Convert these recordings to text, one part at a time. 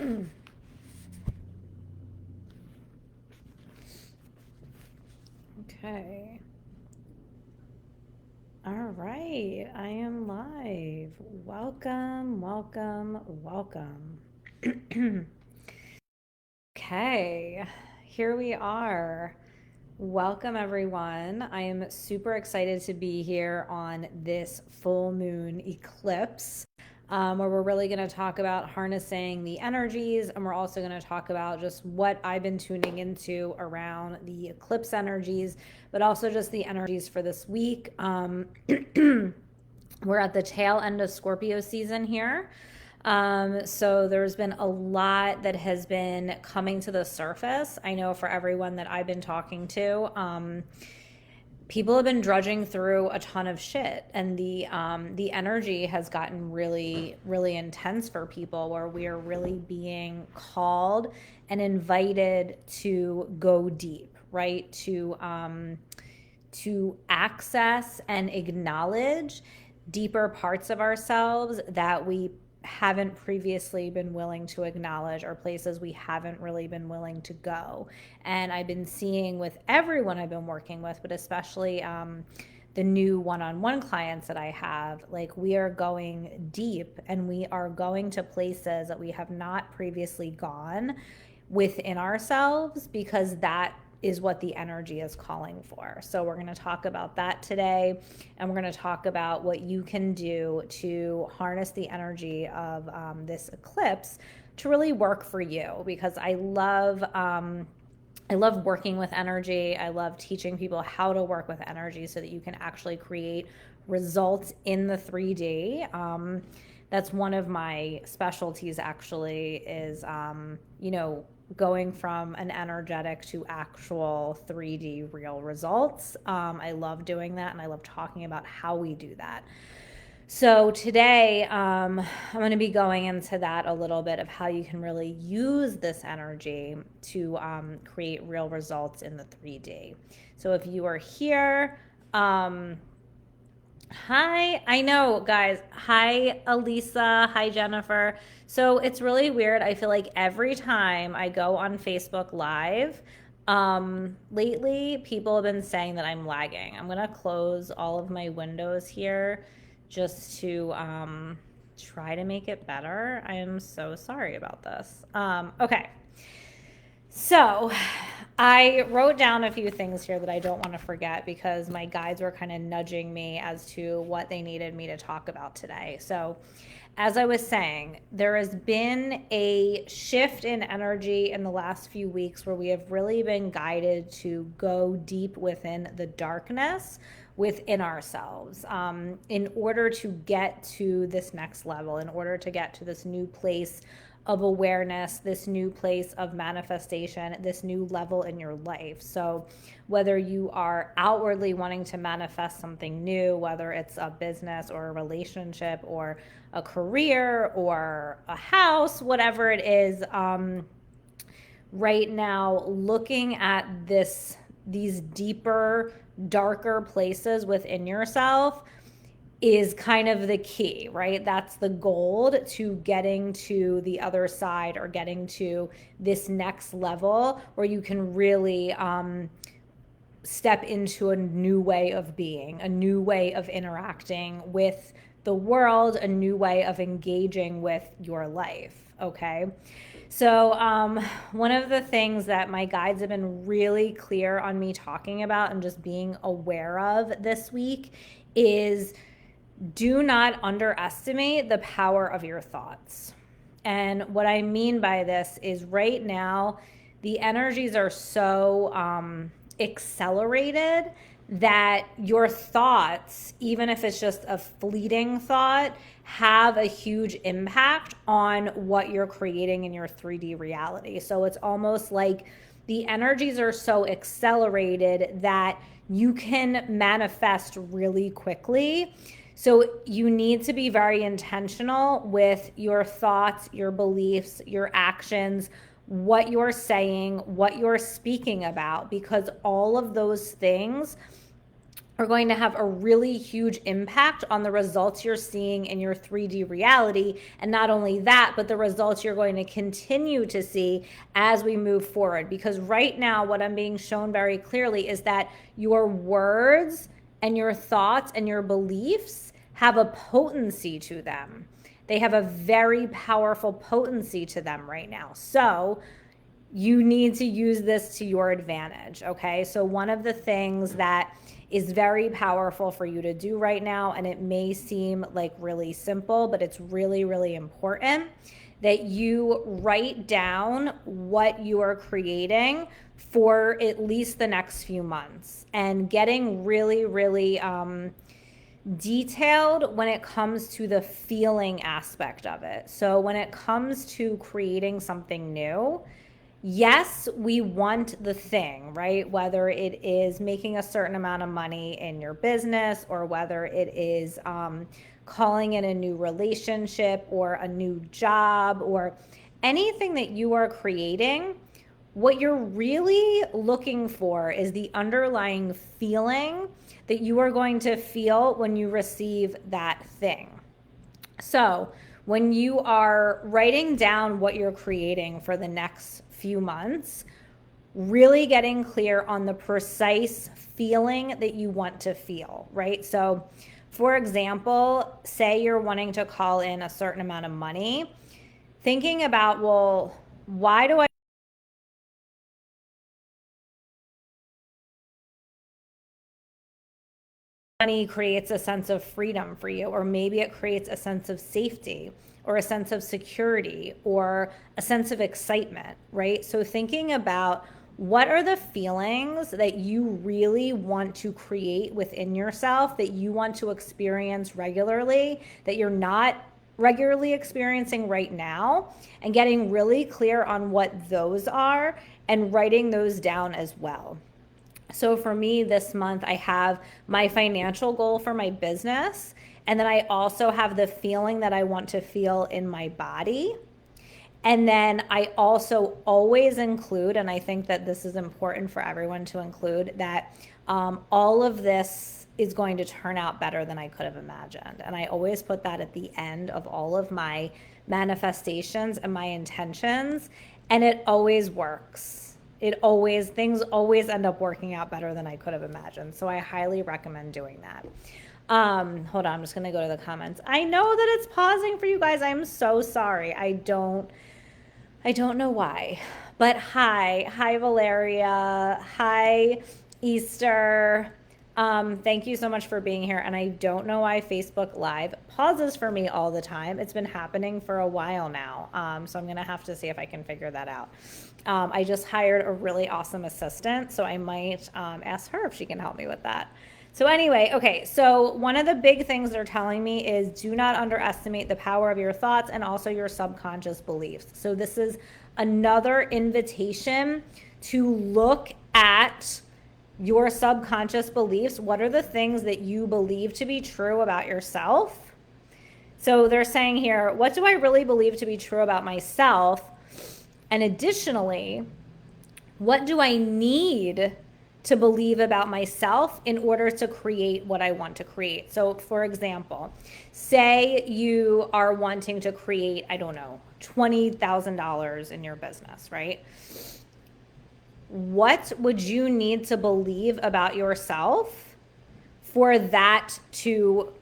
Okay. All right. I am live. Welcome, welcome, welcome. Okay. Here we are. Welcome, everyone. I am super excited to be here on this full moon eclipse, where we're really going to talk about harnessing the energies. And we're also going to talk about just what I've been tuning into around the eclipse energies, but also just the energies for this week. We're at the tail end of Scorpio season here. So there's been a lot that has been coming to the surface. I know for everyone that I've been talking to, people have been drudging through a ton of shit, and the energy has gotten really, really intense for people, where we are really being called and invited to go deep, right? To access and acknowledge deeper parts of ourselves that we haven't previously been willing to acknowledge, or places we haven't really been willing to go. And I've been seeing with everyone I've been working with, but especially the new one-on-one clients that I have, like, we are going deep and we are going to places that we have not previously gone within ourselves, because that is what the energy is calling for. So we're going to talk about that today, and we're going to talk about what you can do to harness the energy of this eclipse to really work for you, because I love working with energy. I love teaching people how to work with energy so that you can actually create results in the 3D. That's one of my specialties, actually, is going from an energetic to actual 3D real results. I love doing that, and I love talking about how we do that. So today, I'm going to be going into that a little bit, of how you can really use this energy to create real results in the 3D. So if you are here, hi, I know, guys. Hi, Elisa. Hi, Jennifer. So it's really weird. I feel like every time I go on Facebook Live, lately, people have been saying that I'm lagging. I'm going to close all of my windows here just to try to make it better. I am so sorry about this. Okay. So I wrote down a few things here that I don't want to forget, because my guides were kind of nudging me as to what they needed me to talk about today. So as I was saying, there has been a shift in energy in the last few weeks, where we have really been guided to go deep within the darkness within ourselves, in order to get to this next level, in order to get to this new place of awareness, this new place of manifestation, this new level in your life. So whether you are outwardly wanting to manifest something new, whether it's a business or a relationship or a career or a house, whatever it is, right now, looking at these deeper, darker places within yourself is kind of the key, right? That's the gold to getting to the other side, or getting to this next level where you can really step into a new way of being, a new way of interacting with the world, a new way of engaging with your life, okay? So one of the things that my guides have been really clear on me talking about and just being aware of this week is, do not underestimate the power of your thoughts. And what I mean by this is, right now, the energies are so accelerated that your thoughts, even if it's just a fleeting thought, have a huge impact on what you're creating in your 3D reality. So it's almost like the energies are so accelerated that you can manifest really quickly. So you need to be very intentional with your thoughts, your beliefs, your actions, what you're saying, what you're speaking about, because all of those things are going to have a really huge impact on the results you're seeing in your 3D reality. And not only that, but the results you're going to continue to see as we move forward. Because right now, what I'm being shown very clearly is that your words and your thoughts and your beliefs have a potency to them. They have a very powerful potency to them right now. So you need to use this to your advantage, okay? So one of the things that is very powerful for you to do right now, and it may seem like really simple, but it's really, really important that you write down what you are creating for at least the next few months, and getting really, really detailed when it comes to the feeling aspect of it. So when it comes to creating something new, yes, we want the thing, right? Whether it is making a certain amount of money in your business, or whether it is calling in a new relationship or a new job, or anything that you are creating, what you're really looking for is the underlying feeling that you are going to feel when you receive that thing. So when you are writing down what you're creating for the next few months, really getting clear on the precise feeling that you want to feel, right? So for example, say you're wanting to call in a certain amount of money, thinking about, well, why do I money creates a sense of freedom for you, or maybe it creates a sense of safety or a sense of security or a sense of excitement, right? So thinking about what are the feelings that you really want to create within yourself, that you want to experience regularly, that you're not regularly experiencing right now, and getting really clear on what those are and writing those down as well. So for me this month, I have my financial goal for my business. And then I also have the feeling that I want to feel in my body. And then I also always include, and I think that this is important for everyone to include, that all of this is going to turn out better than I could have imagined. And I always put that at the end of all of my manifestations and my intentions. And it always works. Things always end up working out better than I could have imagined. So I highly recommend doing that. Hold on, I'm just gonna go to the comments. I know that it's pausing for you guys. I'm so sorry. I don't know why. But hi Valeria. Hi Easter. Thank you so much for being here. And I don't know why Facebook Live pauses for me all the time. It's been happening for a while now. So I'm gonna have to see if I can figure that out. I just hired a really awesome assistant, so I might ask her if she can help me with that. So anyway, okay, so one of the big things they're telling me is do not underestimate the power of your thoughts and also your subconscious beliefs. So this is another invitation to look at your subconscious beliefs. What are the things that you believe to be true about yourself? So they're saying here, what do I really believe to be true about myself? And additionally, what do I need to believe about myself in order to create what I want to create? So for example, say you are wanting to create, I don't know, $20,000 in your business, right? What would you need to believe about yourself for that to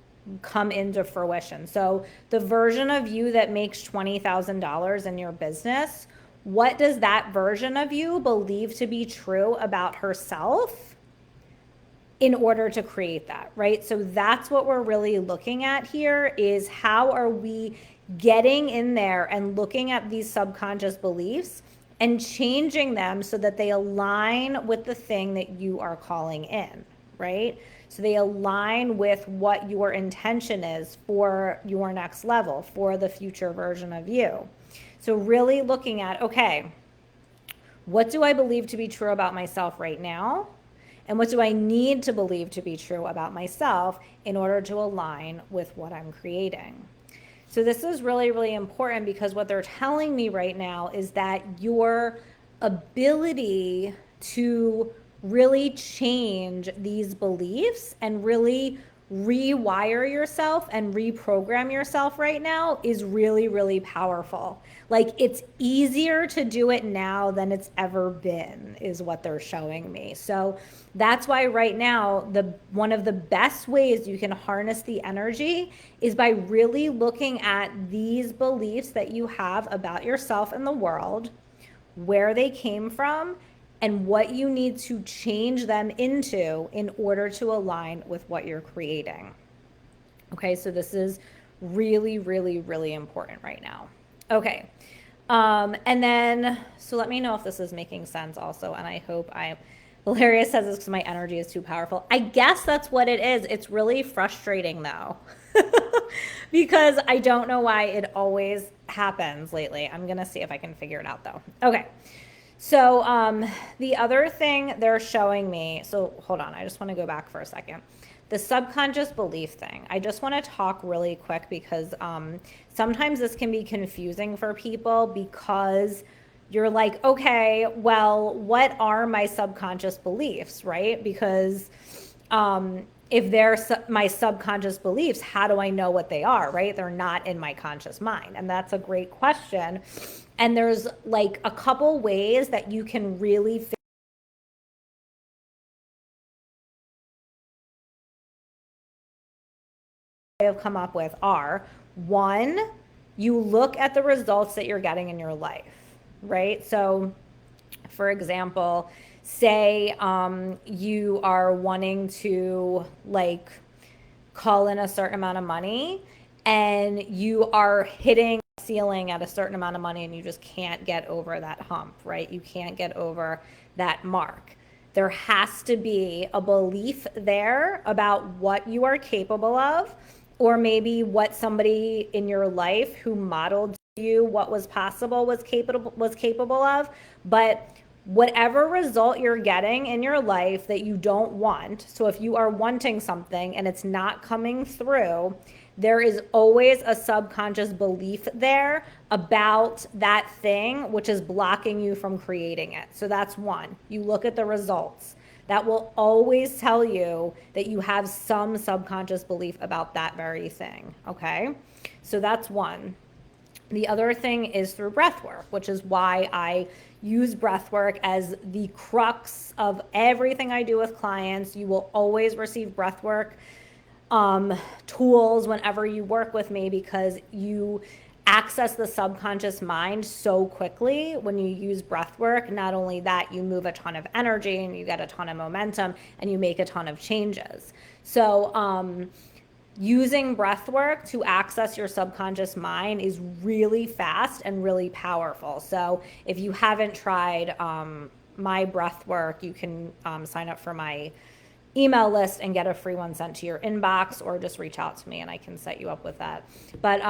come into fruition? So the version of you that makes $20,000 in your business, what does that version of you believe to be true about herself in order to create that, right? So that's what we're really looking at here, is how are we getting in there and looking at these subconscious beliefs and changing them so that they align with the thing that you are calling in, right? So they align with what your intention is for your next level, for the future version of you. So really looking at, okay, what do I believe to be true about myself right now? And what do I need to believe to be true about myself in order to align with what I'm creating? So this is really, really important, because what they're telling me right now is that your ability to really change these beliefs and really rewire yourself and reprogram yourself right now is really, really powerful. Like, it's easier to do it now than it's ever been, is what they're showing me. So that's why right now, one of the best ways you can harness the energy is by really looking at these beliefs that you have about yourself and the world, where they came from, and what you need to change them into in order to align with what you're creating. Okay, so this is really, really, really important right now. Okay, and then, so let me know if this is making sense also, and I hope Valeria says this because my energy is too powerful. I guess that's what it is. It's really frustrating though, because I don't know why it always happens lately. I'm gonna see if I can figure it out though. Okay. So the other thing they're showing me, so hold on, I just want to go back for a second. The subconscious belief thing, I just want to talk really quick because sometimes this can be confusing for people because you're like, okay, well, what are my subconscious beliefs, right? Because if they're my subconscious beliefs, how do I know what they are, right? They're not in my conscious mind. And that's a great question. And there's like a couple ways that you can really have come up with are: one, you look at the results that you're getting in your life, right? So for example, say you are wanting to like call in a certain amount of money and you are hitting a ceiling at a certain amount of money and you just can't get over that hump, right? You can't get over that mark. There has to be a belief there about what you are capable of, or maybe what somebody in your life who modeled you what was possible was capable of. But whatever result you're getting in your life that you don't want, so if you are wanting something and it's not coming through, there is always a subconscious belief there about that thing which is blocking you from creating it. So that's one. You look at the results. That will always tell you that you have some subconscious belief about that very thing, okay? So that's one. The other thing is through breath work, which is why I use breath work as the crux of everything I do with clients. You will always receive breath work tools whenever you work with me, because you access the subconscious mind so quickly when you use breath work. Not only that, you move a ton of energy and you get a ton of momentum and you make a ton of changes. So using breath work to access your subconscious mind is really fast and really powerful. So if you haven't tried my breath work, you can sign up for my email list and get a free one sent to your inbox, or just reach out to me and I can set you up with that. But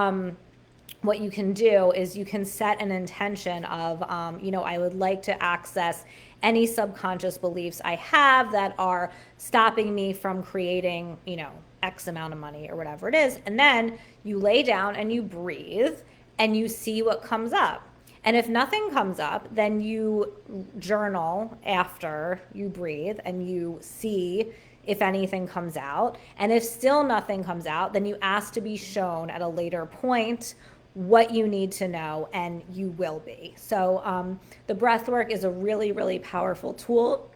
what you can do is you can set an intention of, I would like to access any subconscious beliefs I have that are stopping me from creating, X amount of money or whatever it is. And then you lay down and you breathe and you see what comes up. And if nothing comes up, then you journal after you breathe and you see if anything comes out. And if still nothing comes out, then you ask to be shown at a later point what you need to know, and you will be. So the breath work is a really, really powerful tool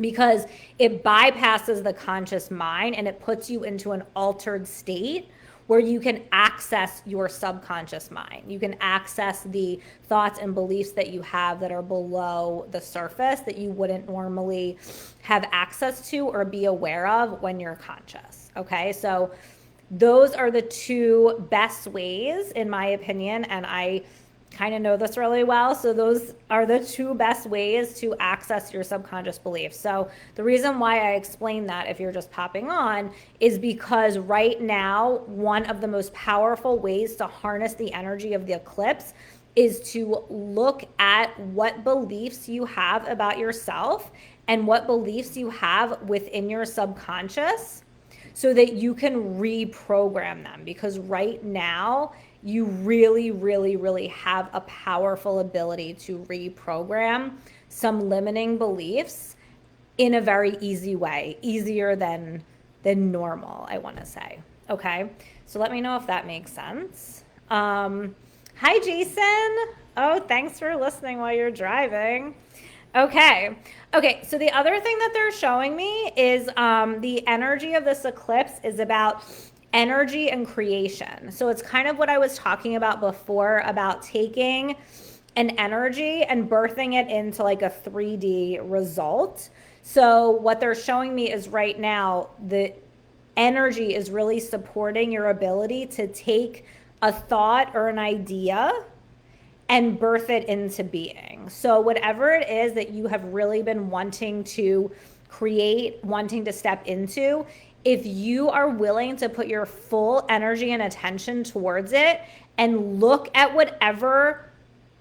because it bypasses the conscious mind and it puts you into an altered state where you can access your subconscious mind. You can access the thoughts and beliefs that you have that are below the surface that you wouldn't normally have access to or be aware of when you're conscious. Okay, so those are the two best ways, in my opinion, and I kind of know this really well. So those are the two best ways to access your subconscious beliefs. So the reason why I explain that, if you're just popping on, is because right now, one of the most powerful ways to harness the energy of the eclipse is to look at what beliefs you have about yourself and what beliefs you have within your subconscious, so that you can reprogram them. Because right now, you really, really, really have a powerful ability to reprogram some limiting beliefs in a very easy way, easier than normal, I want to say. Okay, so let me know if that makes sense. Hi, Jason. Oh, thanks for listening while you're driving. Okay. Okay. So the other thing that they're showing me is the energy of this eclipse is about energy and creation. So it's kind of what I was talking about before about taking an energy and birthing it into like a 3D result. So what they're showing me is right now the energy is really supporting your ability to take a thought or an idea and birth it into being. So, whatever it is that you have really been wanting to create, wanting to step into, if you are willing to put your full energy and attention towards it and look at whatever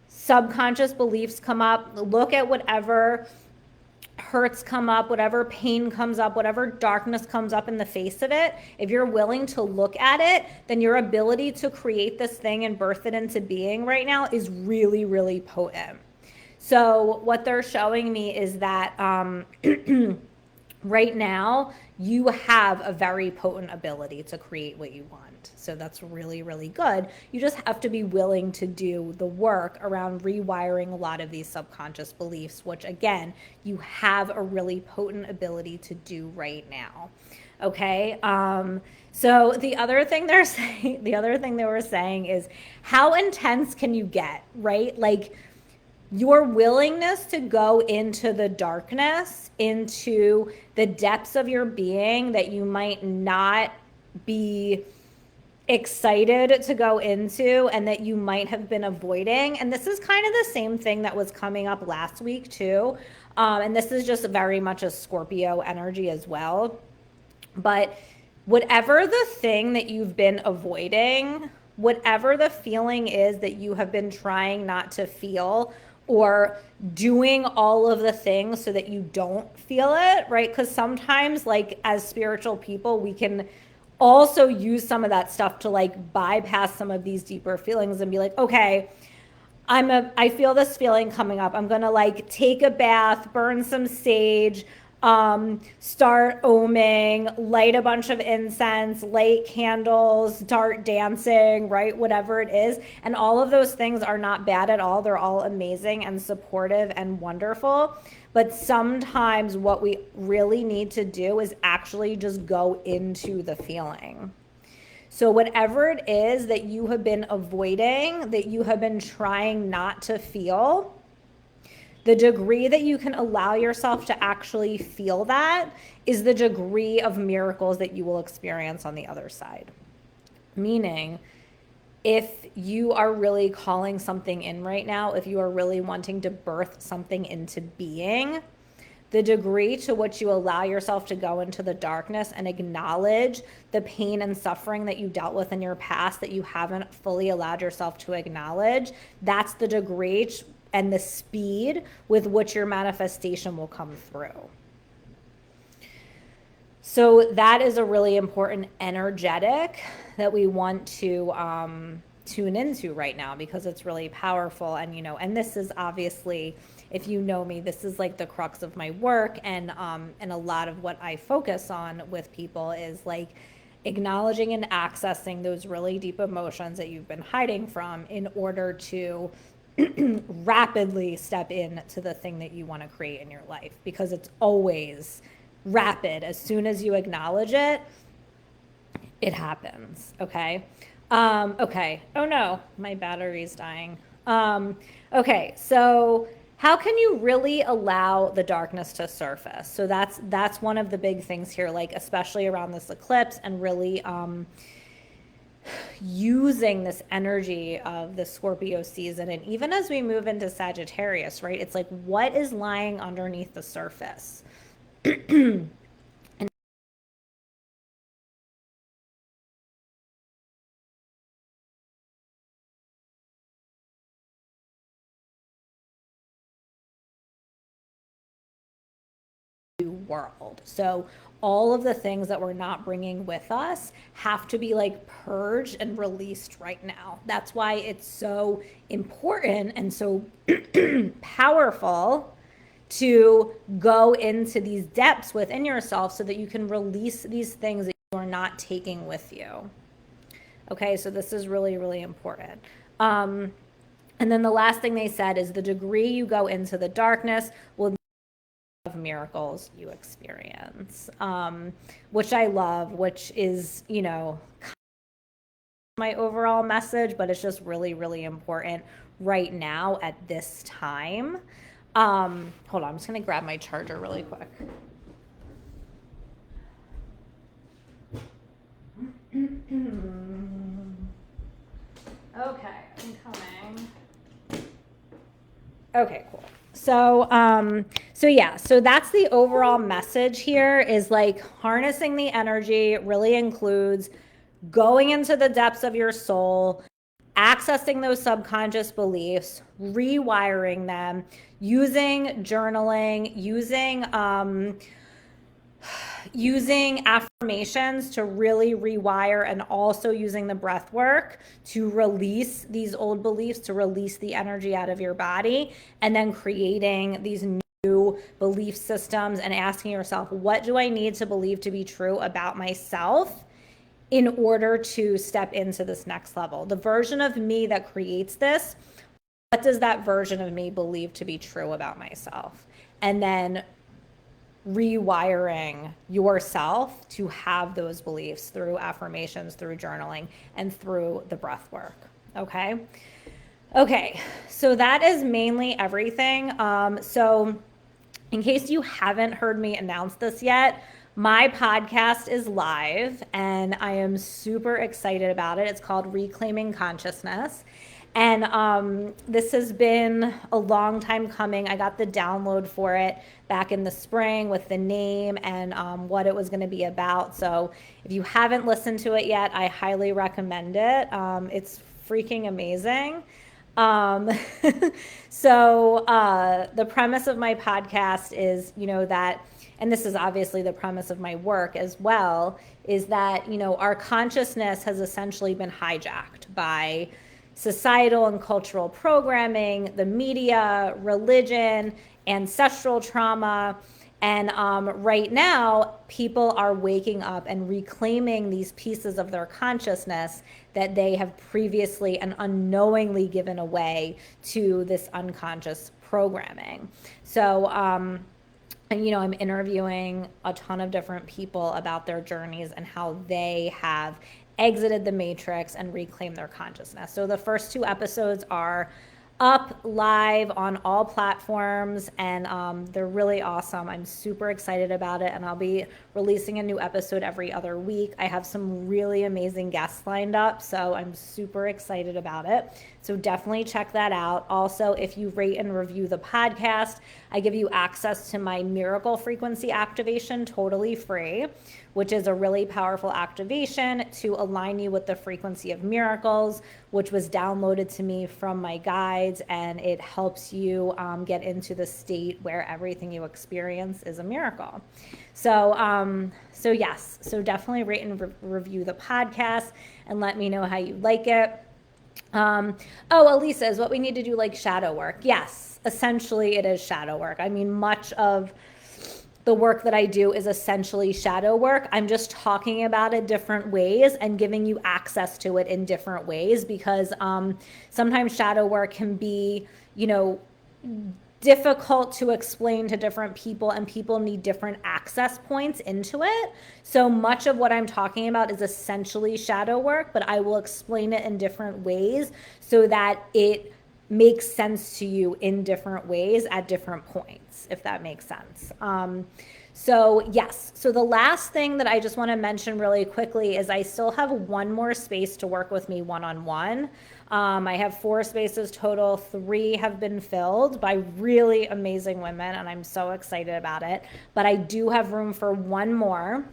subconscious beliefs come up, look at whatever hurts come up, whatever pain comes up, whatever darkness comes up in the face of it, if you're willing to look at it, then your ability to create this thing and birth it into being right now is really, really potent. So, what they're showing me is that right now you have a very potent ability to create what you want. So that's really, really good. You just have to be willing to do the work around rewiring a lot of these subconscious beliefs, which again, you have a really potent ability to do right now. Okay. So the other thing they're saying, the other thing they were saying is how intense can you get, right? Like, your willingness to go into the darkness, into the depths of your being that you might not be excited to go into and that you might have been avoiding. And this is kind of the same thing that was coming up last week, too. And this is just very much a Scorpio energy as well. But whatever the thing that you've been avoiding, whatever the feeling is that you have been trying not to feel, or doing all of the things so that you don't feel it, right? Because sometimes, like, as spiritual people, we can also use some of that stuff to like bypass some of these deeper feelings and be like, okay, I feel this feeling coming up. I'm gonna like take a bath, burn some sage, start oming, light a bunch of incense, light candles, start dancing, right? Whatever it is. And all of those things are not bad at all. They're all amazing and supportive and wonderful. But sometimes what we really need to do is actually just go into the feeling. So, whatever it is that you have been avoiding, that you have been trying not to feel, the degree that you can allow yourself to actually feel that is the degree of miracles that you will experience on the other side. Meaning, if you are really calling something in right now, if you are really wanting to birth something into being, the degree to which you allow yourself to go into the darkness and acknowledge the pain and suffering that you dealt with in your past that you haven't fully allowed yourself to acknowledge, that's the degree and the speed with which your manifestation will come through. So that is a really important energetic that we want to tune into right now because it's really powerful. And, you know, and this is obviously, if you know me, this is like the crux of my work. And a lot of what I focus on with people is like acknowledging and accessing those really deep emotions that you've been hiding from in order to rapidly step into the thing that you want to create in your life, because it's always rapid. As soon as you acknowledge it, it happens. Okay. Okay. Oh no, my battery's dying. Okay. So how can you really allow the darkness to surface? So that's one of the big things here, like especially around this eclipse, and really using this energy of the Scorpio season. And even as we move into Sagittarius, right, it's like, what is lying underneath the surface? And world. So all of the things that we're not bringing with us have to be like purged and released right now. That's why it's so important and so powerful to go into these depths within yourself so that you can release these things that you are not taking with you. Okay, so this is really, really important. And then the last thing they said is the degree you go into the darkness will of miracles you experience, which I love, which is, you know, my overall message, but it's just really, really important right now at this time. Hold on, I'm just gonna grab my charger really quick. Okay, I'm coming. Okay, cool. So yeah, so that's the overall message here is like harnessing the energy really includes going into the depths of your soul, accessing those subconscious beliefs, rewiring them, using journaling, using affirmations to really rewire, and also using the breath work to release these old beliefs, to release the energy out of your body, and then creating these new belief systems and asking yourself, what do I need to believe to be true about myself in order to step into this next level? The version of me that creates this, what does that version of me believe to be true about myself? And then rewiring yourself to have those beliefs through affirmations, through journaling, and through the breath work. Okay. Okay. So that is mainly everything. So in case you haven't heard me announce this yet, my podcast is live and I am super excited about it. It's called Reclaiming Consciousness. And this has been a long time coming. I got the download for it back in the spring with the name and what it was going to be about. So if you haven't listened to it yet, I highly recommend it. It's freaking amazing. So the premise of my podcast is, you know, that, and this is obviously the premise of my work as well, is that, you know, our consciousness has essentially been hijacked by societal and cultural programming, the media, religion, ancestral trauma. And right now, people are waking up and reclaiming these pieces of their consciousness that they have previously and unknowingly given away to this unconscious programming. So, and, you know, I'm interviewing a ton of different people about their journeys and how they have exited the matrix and reclaimed their consciousness. So the first 2 episodes are up live on all platforms, and they're really awesome. I'm super excited about it, and I'll be releasing a new episode every other week. I have some really amazing guests lined up, so I'm super excited about it. So definitely check that out. Also, if you rate and review the podcast, I give you access to my miracle frequency activation totally free, which is a really powerful activation to align you with the frequency of miracles, which was downloaded to me from my guides, and it helps you get into the state where everything you experience is a miracle. So, yes, so definitely rate and review the podcast and let me know how you like it. Elisa, is what we need to do like shadow work? Yes, essentially it is shadow work. I mean, much of the work that I do is essentially shadow work. I'm just talking about it different ways and giving you access to it in different ways, because sometimes shadow work can be, you know, difficult to explain to different people, and people need different access points into it. So much of what I'm talking about is essentially shadow work, but I will explain it in different ways so that it makes sense to you in different ways at different points, if that makes sense. So yes, so the last thing that I just want to mention really quickly is I still have one more space to work with me one-on-one. I have 4 spaces total. 3 have been filled by really amazing women, and I'm so excited about it. But I do have room for 1 more.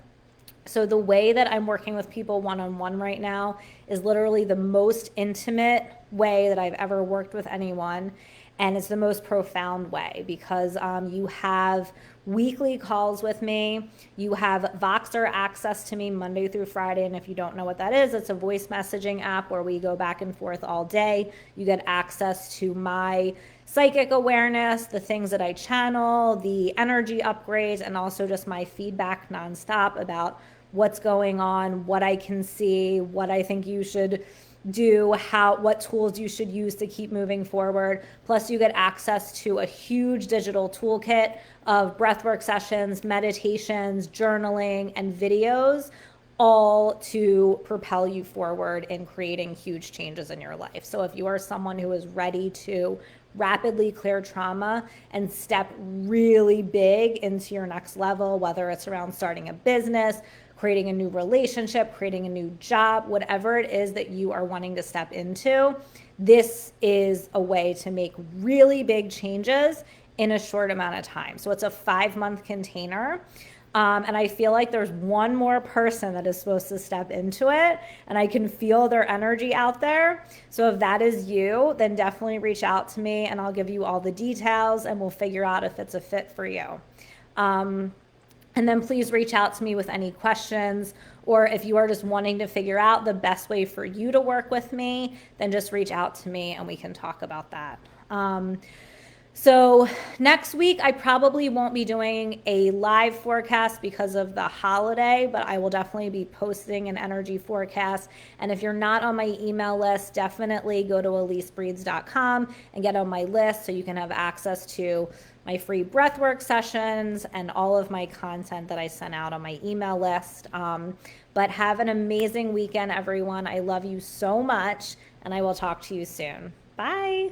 So the way that I'm working with people one-on-one right now is literally the most intimate way that I've ever worked with anyone. And it's the most profound way because you have weekly calls with me. You have Voxer access to me Monday through Friday. And if you don't know what that is, it's a voice messaging app where we go back and forth all day. You get access to my psychic awareness, the things that I channel, the energy upgrades, and also just my feedback nonstop about what's going on, what I can see, what I think you should do, what tools you should use to keep moving forward. Plus you get access to a huge digital toolkit of breathwork sessions, meditations, journaling, and videos, all to propel you forward in creating huge changes in your life. So if you are someone who is ready to rapidly clear trauma and step really big into your next level, whether it's around starting a business, creating a new relationship, creating a new job, whatever it is that you are wanting to step into, this is a way to make really big changes in a short amount of time. So it's a 5-month container. And I feel like there's one more person that is supposed to step into it, and I can feel their energy out there. So if that is you, then definitely reach out to me and I'll give you all the details and we'll figure out if it's a fit for you. And then please reach out to me with any questions, or if you are just wanting to figure out the best way for you to work with me, then just reach out to me and we can talk about that. So next week, I probably won't be doing a live forecast because of the holiday, but I will definitely be posting an energy forecast. And if you're not on my email list, definitely go to elisebreeds.com and get on my list so you can have access to my free breathwork sessions and all of my content that I sent out on my email list. But have an amazing weekend, everyone. I love you so much, and I will talk to you soon. Bye.